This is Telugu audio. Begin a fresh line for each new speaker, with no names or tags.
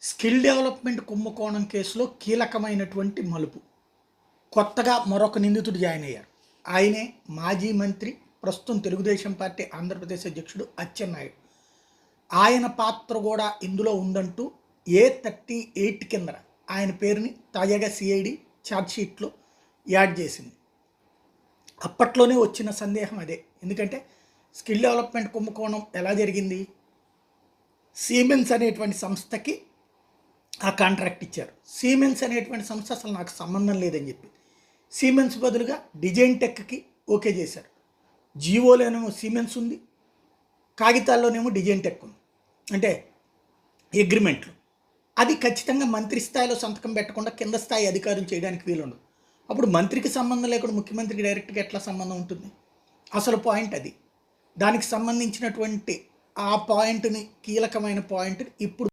స్కిల్ డెవలప్మెంట్ కుంభకోణం కేసులో కీలకమైనటువంటి మలుపు. కొత్తగా మరొక నిందితుడు జాయిన్ అయ్యారు. ఆయనే మాజీ మంత్రి, ప్రస్తుతం తెలుగుదేశం పార్టీ ఆంధ్రప్రదేశ్ అధ్యక్షుడు అచ్చెన్నాయుడు. ఆయన పాత్ర కూడా ఇందులో ఉందంటూ A38 కింద ఆయన పేరుని తాజాగా సిఐడి ఛార్జ్షీట్లో యాడ్ చేసింది. అప్పట్లోనే వచ్చిన సందేహం అదే. ఎందుకంటే స్కిల్ డెవలప్మెంట్ కుంభకోణం ఎలా జరిగింది? సిమెన్స్ అనేటువంటి సంస్థకి ఆ కాంట్రాక్ట్ ఇచ్చారు. సిమెన్స్ అనేటువంటి సంస్థ అసలు నాకు సంబంధం లేదని చెప్పి సిమెన్స్ బదులుగా డిజైన్ టెక్కి ఓకే చేశారు. జీవోలోనేమో సిమెన్స్ ఉంది, కాగితాల్లోనేమో డిజైన్ టెక్ ఉంది. అంటే అగ్రిమెంట్లు అది ఖచ్చితంగా మంత్రి స్థాయిలో సంతకం పెట్టకుండా కింద స్థాయి అధికారులు చేయడానికి వీలుండదు. అప్పుడు మంత్రికి సంబంధం లేకుండా ముఖ్యమంత్రికి డైరెక్ట్గా ఎట్లా సంబంధం ఉంటుంది? అసలు పాయింట్ అది. దానికి సంబంధించినటువంటి ఆ పాయింట్ని, కీలకమైన పాయింట్ని ఇప్పుడు